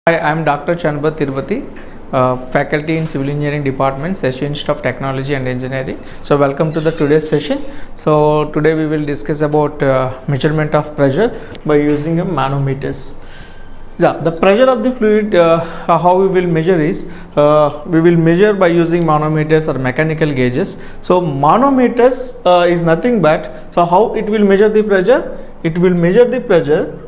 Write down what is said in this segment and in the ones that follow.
Hi, I am Dr. Chanba Tirupati, faculty in Civil Engineering Department, Session Institute of Technology and Engineering. So, welcome to the today's session. So, today we will discuss about measurement of pressure by using a manometers. Yeah, the pressure of the fluid, how we will measure is, we will measure by using manometers or mechanical gauges. So, manometers is nothing but, so how it will measure the pressure? It will measure the pressure.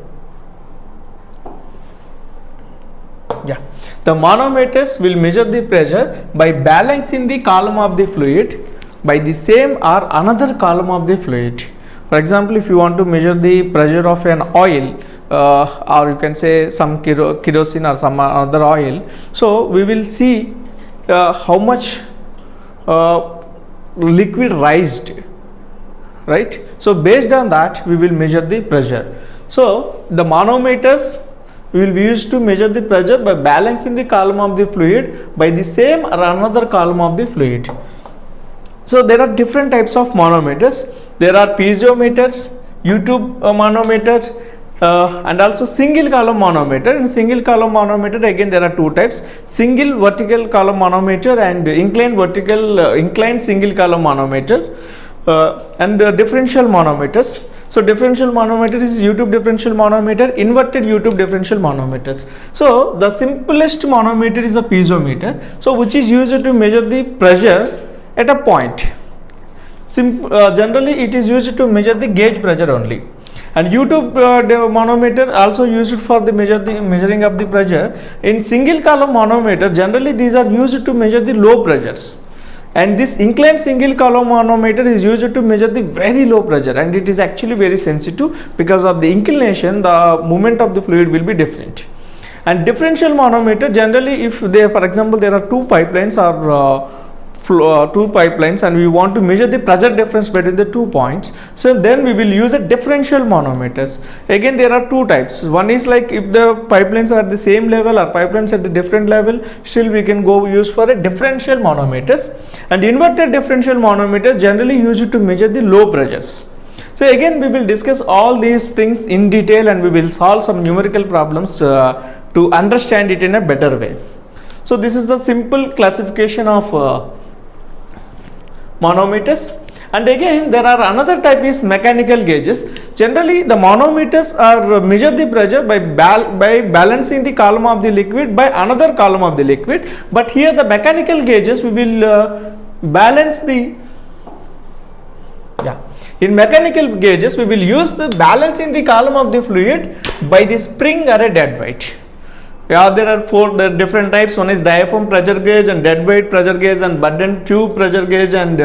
Yeah, the manometers will measure the pressure by balancing the column of the fluid by the same or another column of the fluid. For example, if you want to measure the pressure of an oil or you can say some kerosene or some other oil, so we will see how much liquid raised, right? So based on that we will measure the pressure. So the manometers will be used to measure the pressure by balancing the column of the fluid by the same or another column of the fluid. So there are different types of manometers. There are piezometers, U-tube manometers, and also single column manometer. In single column manometer, again there are two types: single vertical column manometer and inclined single column manometer, and differential manometers. So differential manometer is U-tube differential manometer, inverted U-tube differential manometers. So the simplest manometer is a piezometer, so which is used to measure the pressure at a point. Generally it is used to measure the gauge pressure only. And U-tube manometer also used for the measuring of the pressure. In single column manometer, generally these are used to measure the low pressures. And this inclined single column manometer is used to measure the very low pressure, and it is actually very sensitive because of the inclination. The movement of the fluid will be different. And differential manometer, generally if they, for example, there are two pipelines and we want to measure the pressure difference between the 2 points, so then we will use a differential manometers. Again there are two types. One is like if the pipelines are at the same level or pipelines at the different level, still we can go use for a differential manometers. And inverted differential manometers generally used to measure the low pressures. So again we will discuss all these things in detail and we will solve some numerical problems to understand it in a better way. So this is the simple classification of manometers. And again there are another type is mechanical gauges. Generally the manometers are measure the pressure by balancing the column of the liquid by another column of the liquid, but here the mechanical gauges we will balance the in mechanical gauges we will use the balancing the column of the fluid by the spring or a dead weight. Yeah, there are four different types. One is diaphragm pressure gauge and dead weight pressure gauge and button tube pressure gauge and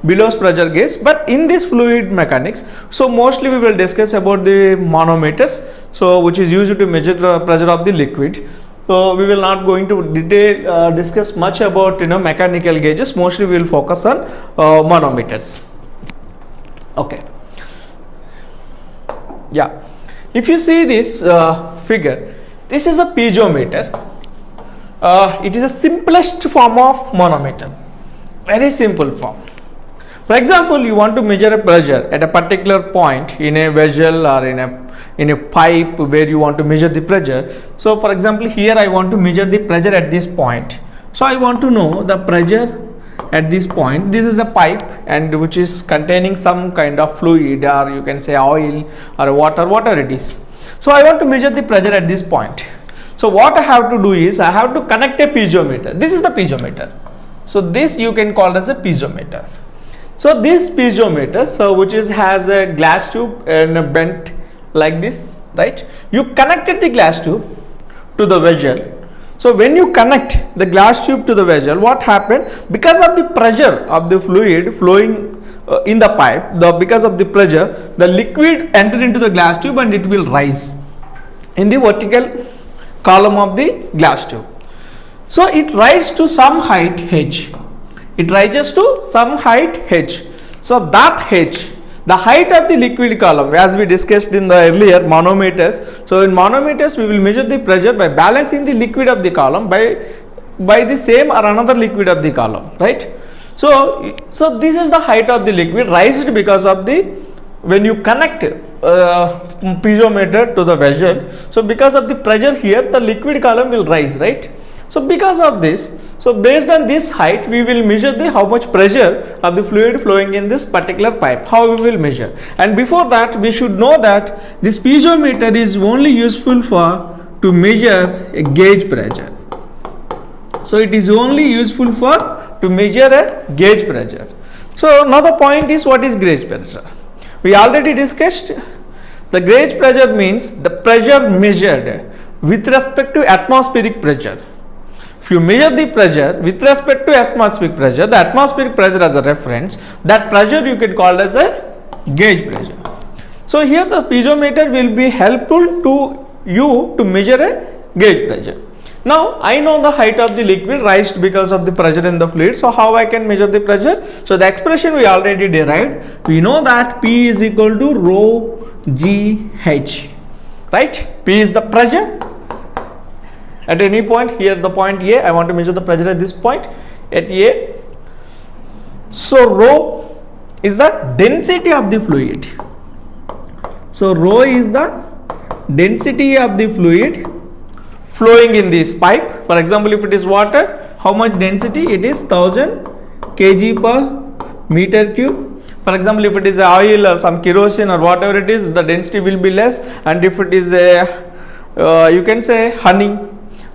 bellows pressure gauge. But in this fluid mechanics, so mostly we will discuss about the manometers, so which is used to measure the pressure of the liquid. So we will not going to discuss much about mechanical gauges. Mostly we will focus on manometers. Okay. Yeah. If you see this figure, this is a piezometer. It is the simplest form of manometer, very simple form. For example, you want to measure a pressure at a particular point in a vessel or in a pipe where you want to measure the pressure. So for example, here I want to measure the pressure at this point. So I want to know the pressure at this point. This is a pipe and which is containing some kind of fluid, or you can say oil or water, whatever it is. So I want to measure the pressure at this point. So what I have to do is I have to connect a piezometer. This is the piezometer. So this you can call as a piezometer. So this piezometer, so which has a glass tube and a bent like this, right? You connected the glass tube to the vessel. So when you connect the glass tube to the vessel, what happened? Because of the pressure of the fluid flowing in the pipe, because of the pressure, the liquid entered into the glass tube and it will rise in the vertical column of the glass tube. So it rises to some height h. It rises to some height h. So that h, the height of the liquid column, as we discussed in the earlier manometers. So in manometers we will measure the pressure by balancing the liquid of the column by the same or another liquid of the column, right? So this is the height of the liquid raised because of the when you connect piezometer to the vessel, so because of the pressure here, the liquid column will rise, right? So because of this, so based on this height, we will measure the how much pressure of the fluid flowing in this particular pipe. How we will measure? And before that, we should know that this piezometer is only useful for to measure a gauge pressure. So it is only useful for to measure a gauge pressure. So now the point is, what is gauge pressure? We already discussed. The gauge pressure means the pressure measured with respect to atmospheric pressure. If you measure the pressure with respect to atmospheric pressure, the atmospheric pressure as a reference, that pressure you can call as a gauge pressure. So here the piezometer will be helpful to you to measure a gauge pressure. Now I know the height of the liquid raised because of the pressure in the fluid. So how I can measure the pressure? So the expression we already derived. We know that P is equal to rho G H, right? P is the pressure at any point. Here the point A, I want to measure the pressure at this point at A. So rho is the density of the fluid. So rho is the density of the fluid flowing in this pipe. For example, if it is water, how much density? It is 1000 kg per meter cube. For example, if it is oil or some kerosene or whatever it is, the density will be less. And if it is a you can say honey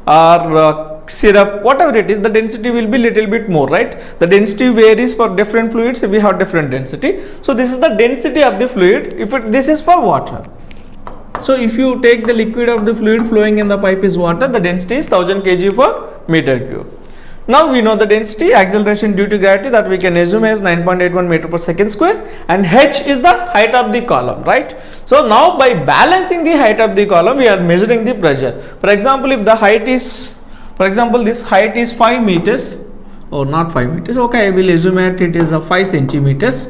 or syrup, whatever it is, the density will be little bit more, right? The density varies for different fluids. We have different density. So this is the density of the fluid. This is for water. So if you take the liquid of the fluid flowing in the pipe is water, the density is 1000 kg per meter cube. Now we know the density, acceleration due to gravity, that we can assume as 9.81 meter per second square, and h is the height of the column, right? So now by balancing the height of the column, we are measuring the pressure. For example, if the height is, for example, this height is 5 meters, or not 5 meters, okay, I will assume that it is a 5 centimeters.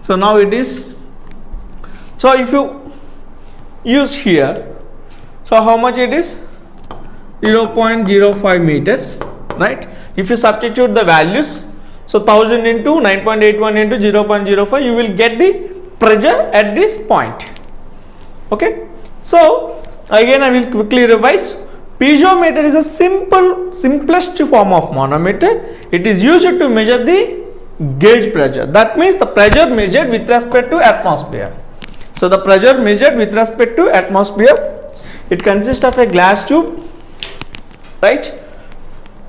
So now it is, so if you use here, so how much it is? 0.05 meters, right? If you substitute the values, so 1000 into 9.81 into 0.05, you will get the pressure at this point. Okay, so again I will quickly revise. Piezometer is a simplest form of manometer. It is used to measure the gauge pressure. That means the pressure measured with respect to atmosphere. So the pressure measured with respect to atmosphere, it consists of a glass tube, right,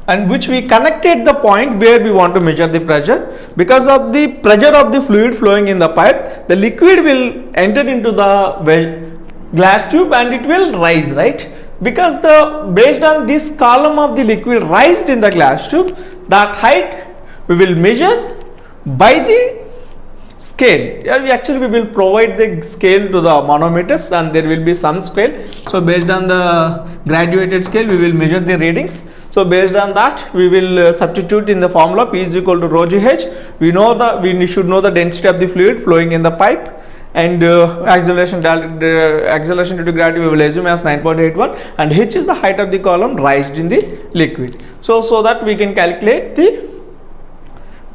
and which we connected the point where we want to measure the pressure. Because of the pressure of the fluid flowing in the pipe, the liquid will enter into the glass tube and it will rise, right? Because based on this column of the liquid raised in the glass tube, that height we will measure by the scale. Actually we will provide the scale to the manometers, and there will be some scale. So based on the graduated scale, we will measure the readings. So based on that, we will substitute in the formula P is equal to rho GH. We should know the density of the fluid flowing in the pipe, and acceleration due to gravity we will assume as 9.81, and h is the height of the column raised in the liquid. So that we can calculate the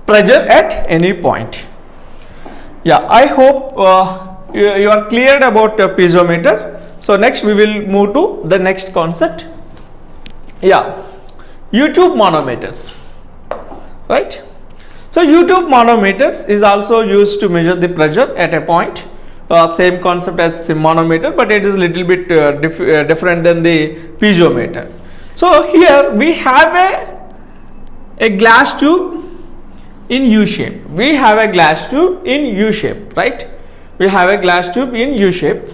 pressure at any point. Yeah, I hope you are cleared about piezometer. So next we will move to the next concept. Yeah, U-tube manometers, right? So U-tube manometers is also used to measure the pressure at a point. Same concept as manometer, but it is little bit different than the piezometer. So here we have a glass tube in U shape. We have a glass tube in U shape, right? We have a glass tube in U shape.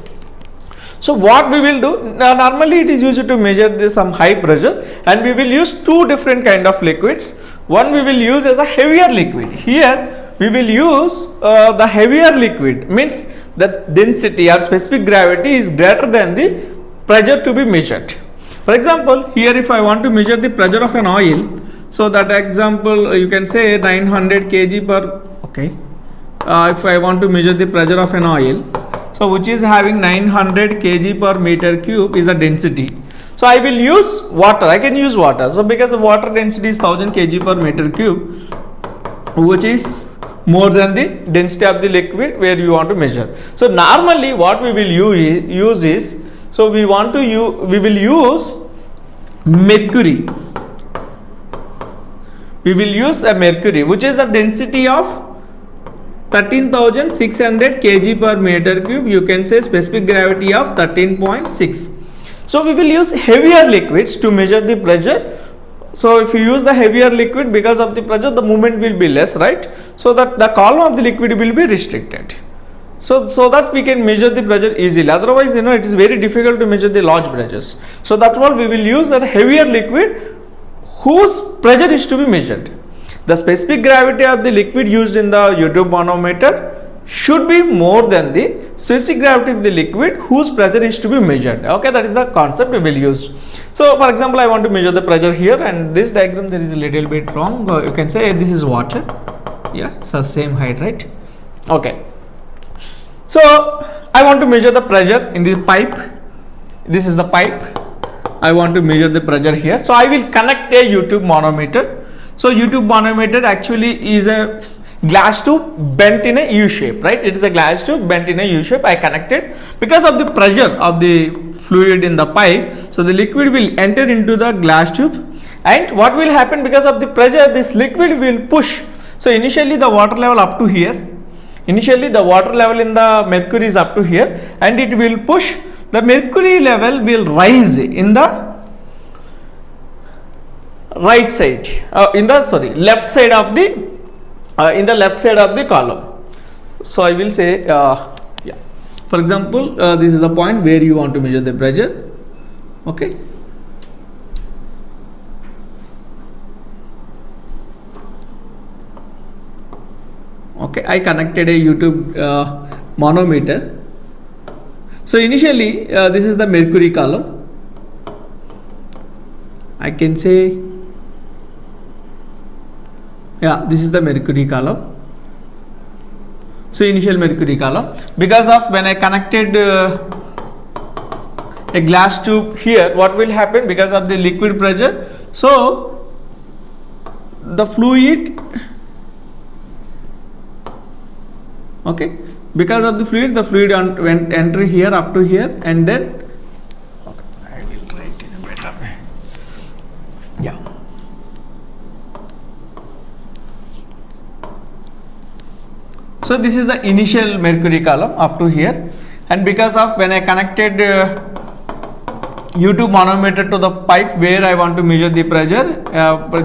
So what we will do, normally it is used to measure some high pressure, and we will use two different kind of liquids. One we will use as a heavier liquid. Here we will use the heavier liquid, means the density or specific gravity is greater than the pressure to be measured. For example, here if I want to measure the pressure of an oil, so that example you can say 900 kg per, okay, if I want to measure the pressure of an oil, so which is having 900 kg per meter cube is the density. So I will use water, I can use water. So because the water density is 1000 kg per meter cube, which is more than the density of the liquid where you want to measure. So normally what we will use is, so we will use mercury. We will use the mercury, which is the density of 13,600 kg per meter cube. You can say specific gravity of 13.6. So we will use heavier liquids to measure the pressure. So if you use the heavier liquid, because of the pressure the movement will be less, right? So that the column of the liquid will be restricted. So that we can measure the pressure easily. Otherwise, it is very difficult to measure the large pressures. So that's why we will use a heavier liquid whose pressure is to be measured. The specific gravity of the liquid used in the YouTube manometer should be more than the specific gravity of the liquid whose pressure is to be measured. Okay, that is the concept we will use. So for example, I want to measure the pressure here, and this diagram there is a little bit wrong. You can say this is water. Yeah, it's the same height, right? Okay. So I want to measure the pressure in this pipe. This is the pipe. I want to measure the pressure here. So I will connect a YouTube manometer. So YouTube manometer actually is a glass tube bent in a U shape, right? It is a glass tube bent in a U shape. I connected because of the pressure of the fluid in the pipe. So the liquid will enter into the glass tube, and what will happen because of the pressure, this liquid will push. So initially the water level up to here. Initially the water level in the mercury is up to here, and it will push. The mercury level will rise in the right side, left side of the in the left side of the column. So I will say, yeah. For example, this is the point where you want to measure the pressure. Okay. Okay, I connected a YouTube manometer. So initially, this is the mercury column. I can say, yeah, this is the mercury column. So initial mercury column, because of when I connected a glass tube here, what will happen because of the liquid pressure? So the fluid, okay, because of the fluid went enter here up to here, and then I will write in a better way. Yeah. So this is the initial mercury column up to here, and because of when I connected YouTube manometer to the pipe where I want to measure the pressure,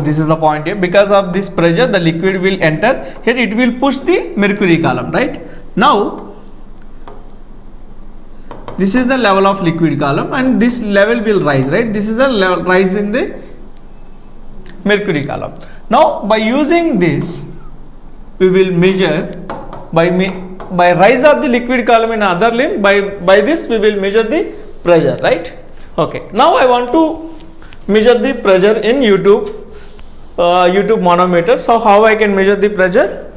this is the point here. Because of this pressure, the liquid will enter here. It will push the mercury column, right? Now this is the level of liquid column, and this level will rise, right? This is the level rise in the mercury column. Now by using this, we will measure by rise of the liquid column in other limb. By this we will measure the pressure, right? Okay. Now I want to measure the pressure in YouTube manometer. So how I can measure the pressure?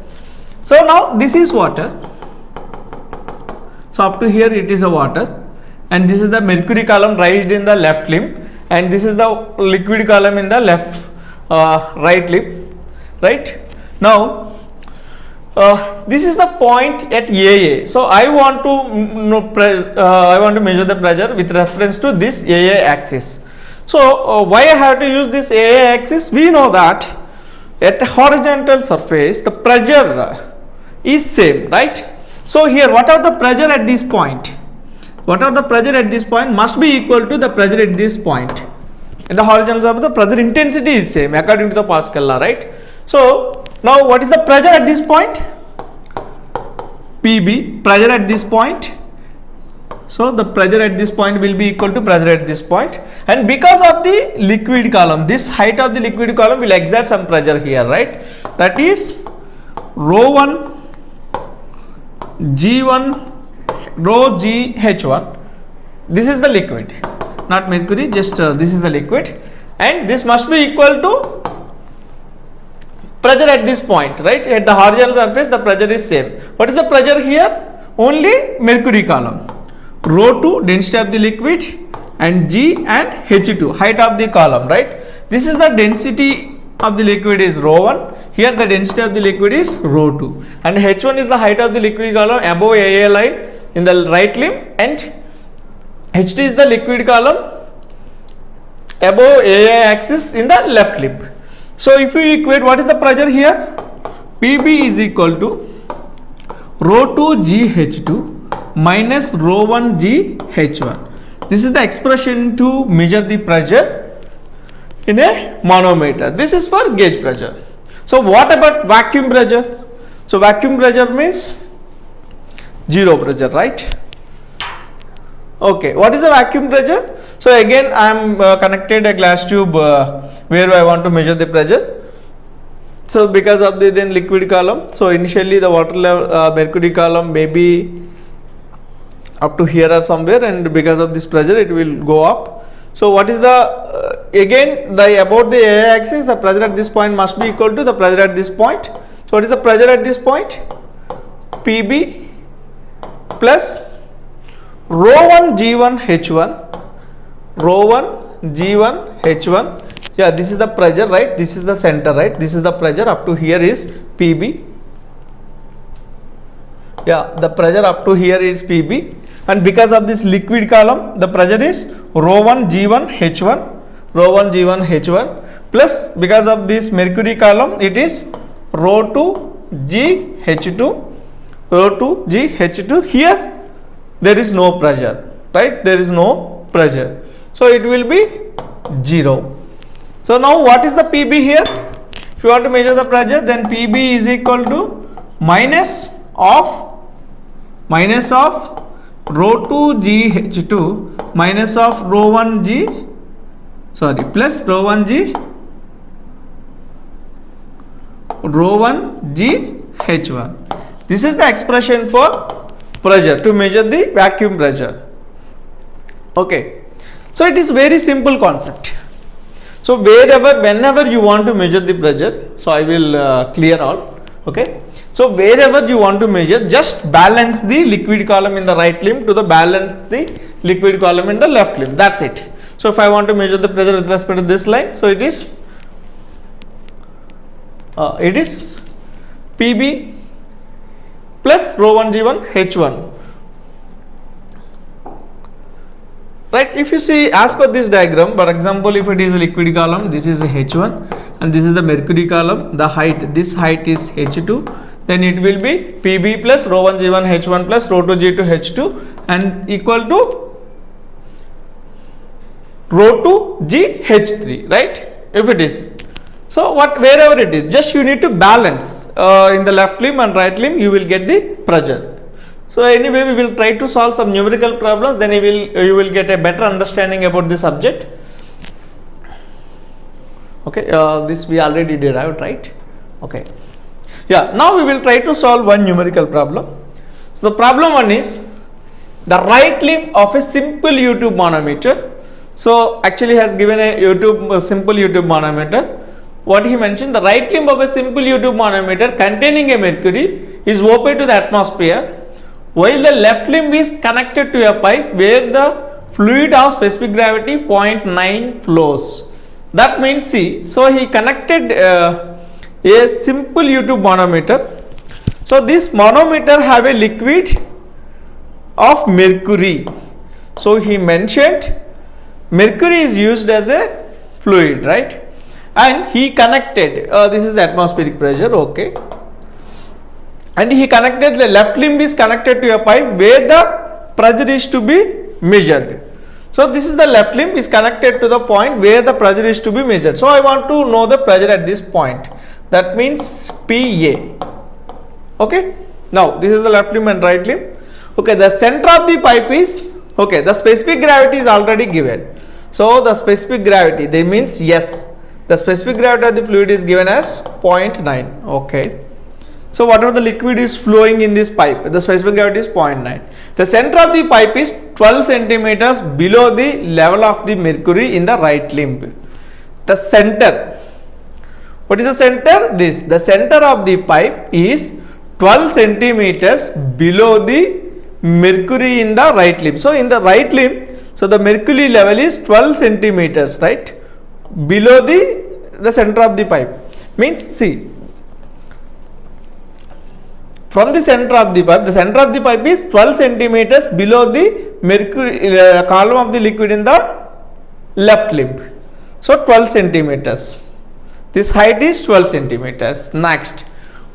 So now this is water. So up to here it is a water, and this is the mercury column raised in the left limb, and this is the liquid column in the left right limb, right? Now this is the point at AA. So I want to measure the pressure with reference to this AA axis. So why I have to use this AA axis? We know that at a horizontal surface the pressure is same, right? So here, what are the pressure at this point? What are the pressure at this point must be equal to the pressure at this point. In the horizontal surface, the pressure intensity is same according to the Pascal law, right? So now what is the pressure at this point? PB, pressure at this point. So the pressure at this point will be equal to pressure at this point, and because of the liquid column, this height of the liquid column will exert some pressure here, right? That is rho 1 G1 rho G H1. This is the liquid, not mercury, just this is the liquid, and this must be equal to pressure at this point, right? At the horizontal surface the pressure is same. What is the pressure here? Only mercury column. Rho 2 density of the liquid, and G and H2 height of the column, right? This is the density of the liquid is rho 1. Here the density of the liquid is rho 2. And H1 is the height of the liquid column above AA line in the right limb, and H2 is the liquid column above AA axis in the left limb. So if you equate, what is the pressure here? PB is equal to rho 2 GH2 minus rho 1 GH1. This is the expression to measure the pressure in a manometer. This is for gauge pressure. So what about vacuum pressure? So vacuum pressure means zero pressure, right? Okay, what is the vacuum pressure? So again I am connected a glass tube where I want to measure the pressure. So because of the then liquid column, so initially the water level mercury column may be up to here or somewhere, and because of this pressure it will go up. So what is the again the about the AA axis, the pressure at this point must be equal to the pressure at this point. So what is the pressure at this point? PB plus rho 1 G1 H1, rho 1 G1 H1. Yeah, this is the pressure, right? This is the center, right? This is the pressure up to here is PB. Yeah, the pressure up to here is PB, and because of this liquid column the pressure is rho 1 G1 H1, rho 1 G1 H1, plus because of this mercury column it is rho 2 G H2, rho 2 G H2. Here there is no pressure, right? There is no pressure, so it will be 0. So now what is the PB here? If you want to measure the pressure, then PB is equal to minus of rho 2 GH2 minus of rho 1 G, sorry, plus rho 1 G, rho 1 G H1. This is the expression for pressure, to measure the vacuum pressure. Okay, so it is very simple concept. So whenever you want to measure the pressure, so I will clear all. Okay, so wherever you want to measure, just balance the liquid column in the right limb to the balance the liquid column in the left limb. That's it. So if I want to measure the pressure with respect to this line, so it is PB plus rho 1 G1 H1. Right, if you see as per this diagram, for example, if it is a liquid column, this is a H1 and this is the mercury column, the height, this height is H2, then it will be PB plus rho 1 G1 H1 plus rho 2 G2 H2 and equal to rho 2 G H3, right? If it is. So wherever it is, just you need to balance in the left limb and right limb, you will get the pressure. So anyway, we will try to solve some numerical problems, then you will get a better understanding about the subject. Okay, this we already derived, right? Okay, yeah, now we will try to solve one numerical problem. So the problem one is the right limb of a simple U-tube manometer. So actually has given a simple U-tube manometer. What he mentioned, the right limb of a simple U-tube manometer containing a mercury is open to the atmosphere, while the left limb is connected to a pipe where the fluid of specific gravity 0.9 flows. That means, see, so he connected a simple U-tube manometer. So this manometer have a liquid of mercury. So he mentioned mercury is used as a fluid, right? And he connected, this is atmospheric pressure, okay. And he connected, the left limb is connected to a pipe where the pressure is to be measured. So this is the left limb is connected to the point where the pressure is to be measured. So I want to know the pressure at this point. That means PA. Okay. Now this is the left limb and right limb. Okay. The center of the pipe is, okay, the specific gravity is already given. So the specific gravity, that means yes, the specific gravity of the fluid is given as 0.9. Okay. So whatever the liquid is flowing in this pipe, the specific gravity is 0.9. The center of the pipe is 12 centimeters below the level of the mercury in the right limb. The center, what is the center? This, the center of the pipe is 12 centimeters below the mercury in the right limb. So in the right limb, so the mercury level is 12 centimeters, right, below the the center of the pipe. Means, see, from the center of the pipe is 12 centimeters below the mercury column of the liquid in the left limb. So 12 centimeters. This height is 12 centimeters. Next,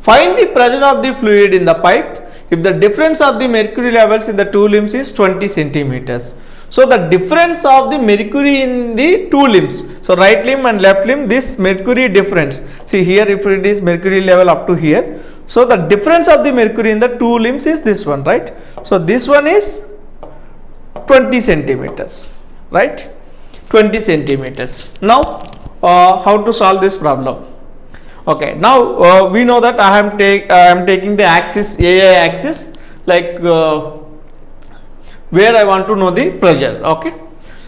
find the pressure of the fluid in the pipe if the difference of the mercury levels in the two limbs is 20 centimeters. So the difference of the mercury in the two limbs, so right limb and left limb, this mercury difference, see here, if it is mercury level up to here, so the difference of the mercury in the two limbs is this one, right? So this one is 20 centimeters, right? 20 centimeters. Now how to solve this problem? Okay, now we know that I am taking the axis, AI axis, like where I want to know the pressure. Okay,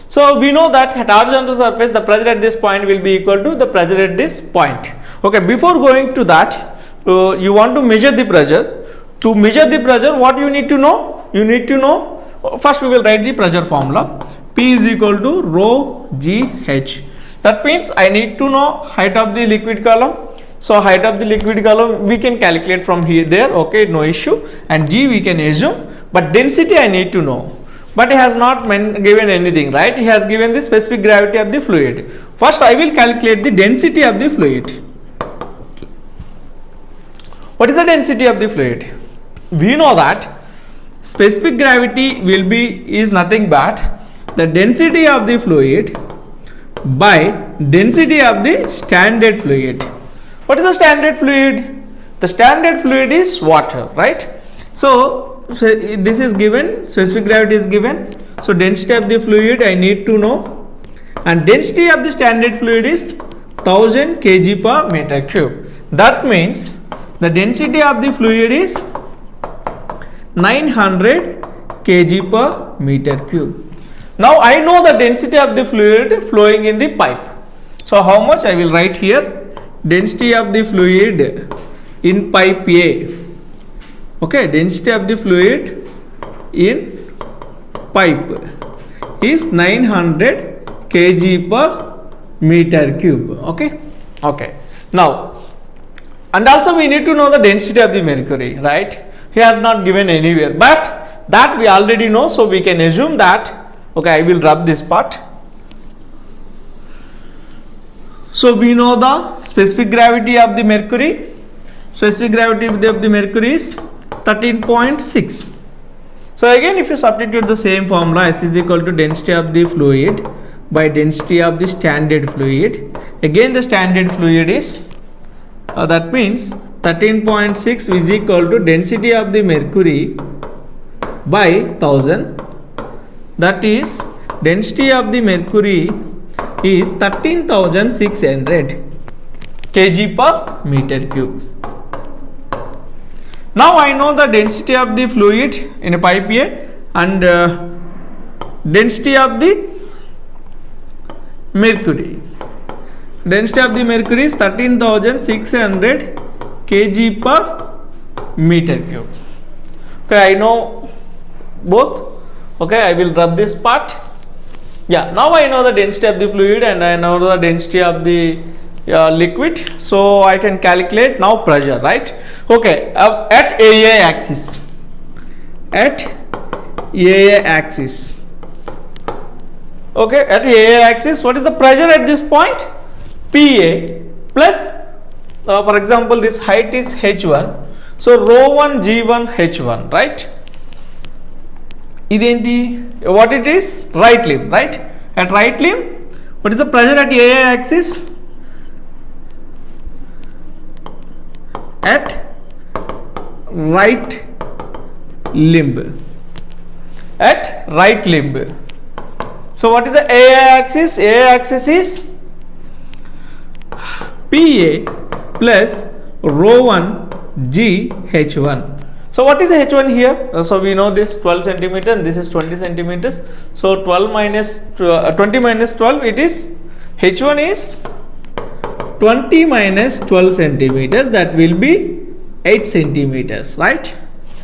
so we know that at horizontal surface the pressure at this point will be equal to the pressure at this point. Okay, before going to that, you want to measure the pressure. To measure the pressure, what you need to know? You need to know, first we will write the pressure formula. P is equal to rho G H. That means I need to know height of the liquid column. So height of the liquid column we can calculate from here there, okay, no issue, and G we can assume, but density I need to know. But he has not given anything, right? He has given the specific gravity of the fluid. First I will calculate the density of the fluid. What is the density of the fluid? We know that specific gravity is nothing but the density of the fluid by density of the standard fluid. What is the standard fluid? The standard fluid is water, right? So this is given, specific gravity is given. So density of the fluid I need to know, and density of the standard fluid is 1000 kg per meter cube. That means the density of the fluid is 900 kg per meter cube. Now I know the density of the fluid flowing in the pipe. So how much I will write here? Density of the fluid in pipe A. Okay, density of the fluid in pipe is 900 kg per meter cube. Okay, okay. Now, and also we need to know the density of the mercury, right? He has not given anywhere, but that we already know, so we can assume that. Okay, I will rub this part. So we know the specific gravity of the mercury. Specific gravity of the mercury is 13.6. So again, if you substitute the same formula, S is equal to density of the fluid by density of the standard fluid. Again, the standard fluid is that means 13.6 is equal to density of the mercury by 1000. That is, density of the mercury is 13,600 kg per meter cube. Now I know the density of the fluid in a pipe A and density of the mercury. Density of the mercury is 13,600 kg per meter cube. Okay, I know both. Okay, I will rub this part. Yeah, now I know the density of the fluid and I know the density of the liquid, so I can calculate now pressure, right? Okay, at AA axis, okay, at AA axis, what is the pressure at this point? PA plus for example this height is H1, so rho 1 G1 H1, right? What it is? Right limb, right? At right limb, what is the pressure at AA axis? At right limb. At right limb. So what is the AA axis? AA axis is PA plus rho 1 G H1. So what is H1 here? So we know this 12 centimeter and this is 20 centimeters. So 12 minus 20 minus 12, it is H1 is 20 minus 12 centimeters, that will be 8 centimeters, right?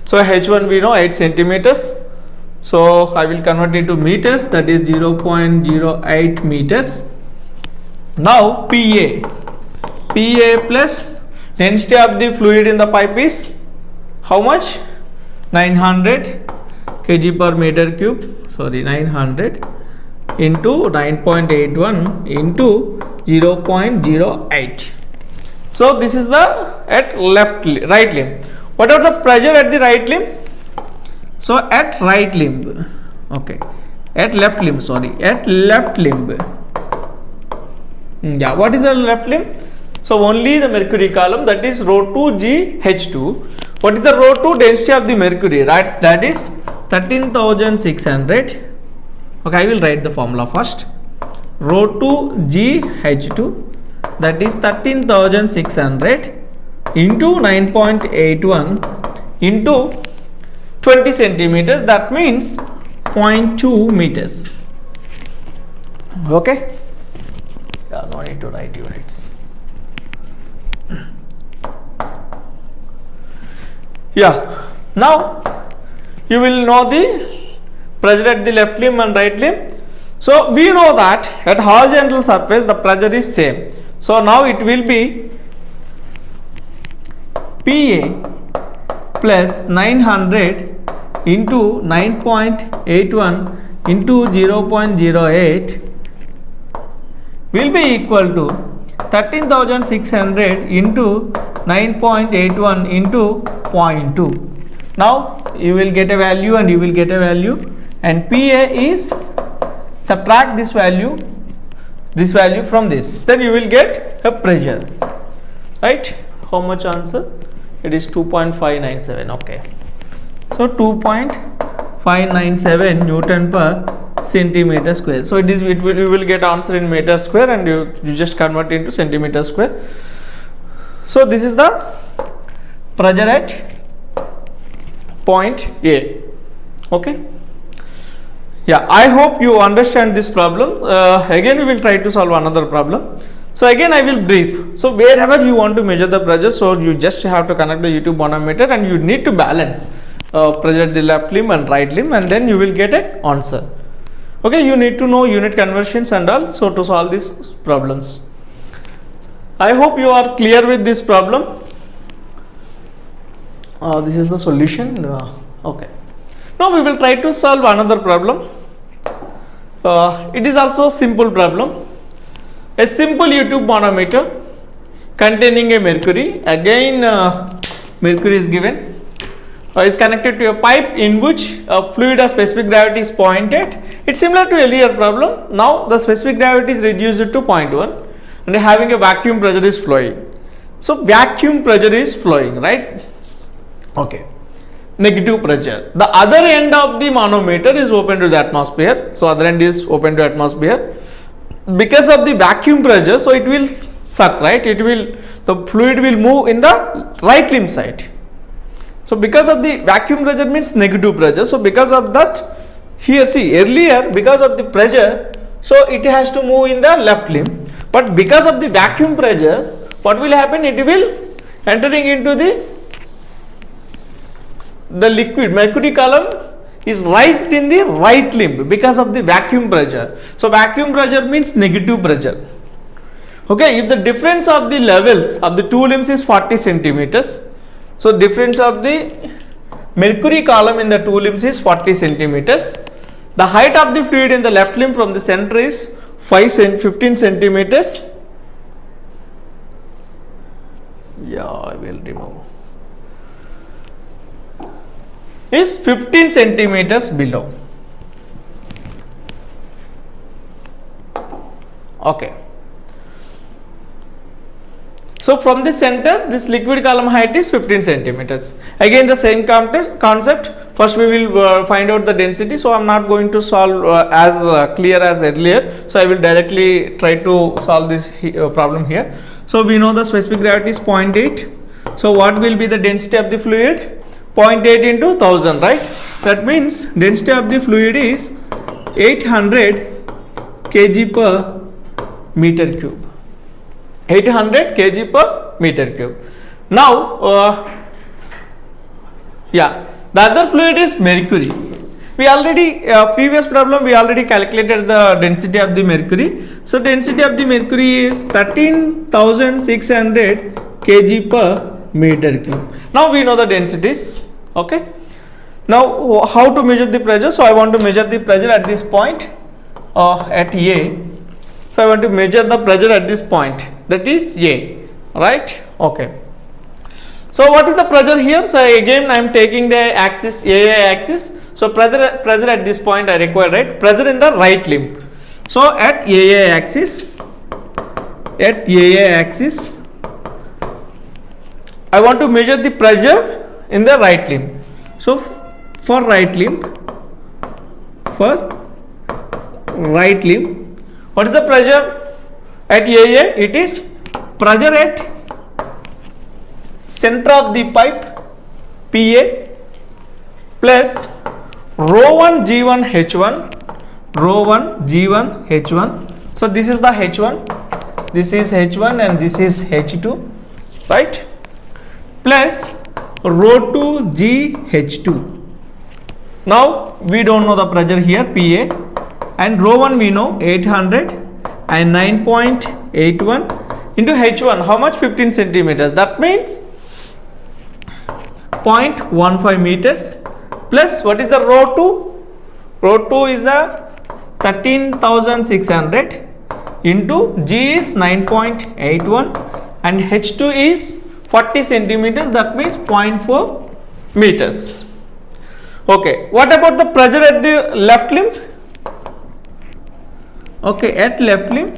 So H1 we know 8 centimeters. So I will convert it to meters, that is 0.08 meters. Now PA. Pa plus density of the fluid in the pipe is how much? 900 kg per meter cube. Sorry, 900 into 9.81 into 0.08. So this is the at right limb. What are the pressure at the right limb? So at right limb, okay, at left limb, sorry, at left limb. Yeah, what is the left limb? So only the mercury column, that is rho 2 GH2. What is the rho 2 density of the mercury? Right, that is 13,600. Okay, I will write the formula first. Rho 2 GH2, that is 13,600 into 9.81 into 20 centimeters, that means 0.2 meters. Okay, yeah, no need to write units. Yeah, now you will know the pressure at the left limb and right limb. So we know that at horizontal surface the pressure is same. So now it will be Pa plus 900 into 9.81 into 0.08 will be equal to 13,600 into 9.81 into 0.2. Now you will get a value and you will get a value, and Pa is, subtract this value from this, then you will get a pressure, right? How much answer? It is 2.597. okay, so 2.597 Newton per centimeter square. So you will get answer in meter square, and you just convert into centimeter square. So this is the pressure at point A. Okay, yeah, I hope you understand this problem. Again we will try to solve another problem. So again I will brief. So wherever you want to measure the pressure, so you just have to connect the YouTube manometer, and you need to balance pressure at the left limb and right limb, and then you will get an answer. Okay, you need to know unit conversions and all, so to solve these problems. I hope you are clear with this problem. This is the solution. Okay, now we will try to solve another problem. It is also a simple problem. A simple YouTube manometer containing a mercury, again mercury is given, is connected to a pipe in which a fluid of specific gravity is 0.8. It's similar to earlier problem. Now the specific gravity is reduced to 0.1 and having a vacuum pressure is flowing. So vacuum pressure is flowing, right? Okay, negative pressure. The other end of the manometer is open to the atmosphere. So other end is open to atmosphere. Because of the vacuum pressure, so it will suck, right? The fluid will move in the right limb side. So because of the vacuum pressure means negative pressure. So because of that, here see, earlier because of the pressure, so it has to move in the left limb. But because of the vacuum pressure, what will happen? It will entering into the liquid. Mercury column is raised in the right limb because of the vacuum pressure. So vacuum pressure means negative pressure. Okay, if the difference of the levels of the two limbs is 40 centimeters, so difference of the mercury column in the two limbs is 40 centimeters. The height of the fluid in the left limb from the center is 15 centimeters. Yeah, I will remove. Is 15 centimeters below. Okay. So from the center, this liquid column height is 15 centimeters. Again the same concept. First we will find out the density. So I am not going to solve as clear as earlier. So I will directly try to solve this problem here. So we know the specific gravity is 0.8. So what will be the density of the fluid? 0.8 into 1000, right? That means density of the fluid is 800 kg per meter cube. 800 kg per meter cube. Now, yeah, the other fluid is mercury. we already previous problem we already calculated the density of the mercury. So density of the mercury is 13,600 kg per meter cube. Now we know the densities. Okay, now how to measure the pressure? So I want to measure the pressure at this point at A. So I want to measure the pressure at this point, that is A, right? Okay, so what is the pressure here? So again I am taking the axis AA axis. So pressure at this point I require, right? Pressure in the right limb. So at AA axis, I want to measure the pressure in the right limb. So for right limb, what is the pressure at AA? It is pressure at center of the pipe PA plus rho 1 G1 H1, So this is the H1, this is H1 and this is H2, right? Plus rho 2 G H2. Now we don't know the pressure here PA, and rho 1 we know 800 and 9.81 into H1, how much? 15 centimeters. That means 0.15 meters plus what is the rho 2? Rho 2 is a 13,600 into G is 9.81 and H2 is 40 centimeters, that means 0.4 meters. Okay, what about the pressure at the left limb? Okay, at left limb,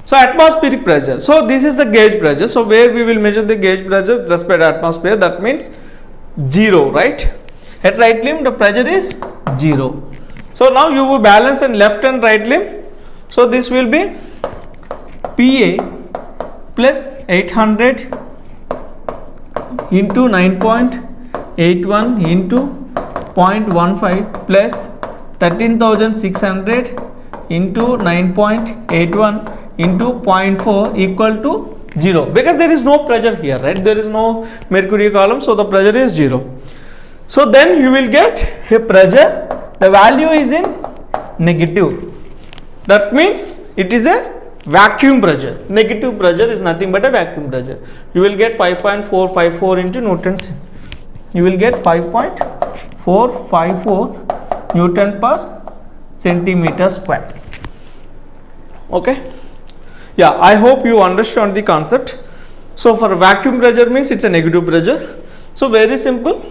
so atmospheric pressure. So this is the gauge pressure. So where we will measure the gauge pressure with respect to atmosphere, that means 0, right? At right limb the pressure is 0. So now you will balance in left and right limb. So this will be PA plus 800 into 9.81 into 0.15 plus 13,600 into 9.81 into 0.4 equal to 0, because there is no pressure here, right? There is no mercury column, so the pressure is 0. So then you will get a pressure, the value is in negative. That means it is a vacuum pressure. Negative pressure is nothing but a vacuum pressure. You will get 5.454 into Newtons. You will get 5.454 Newton per centimeter square. Okay, yeah, I hope you understand the concept. So for vacuum pressure means it's a negative pressure. So very simple.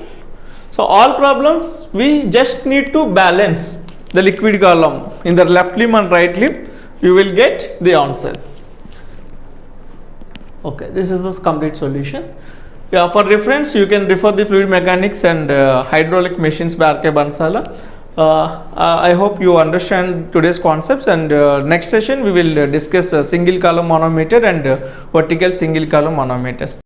So all problems we just need to balance the liquid column in the left limb and right limb, you will get the answer. Okay, this is the complete solution. Yeah, for reference you can refer the fluid mechanics and hydraulic machines by R.K. Bansala. I hope you understand today's concepts, and next session we will discuss single column manometer and vertical single column manometers.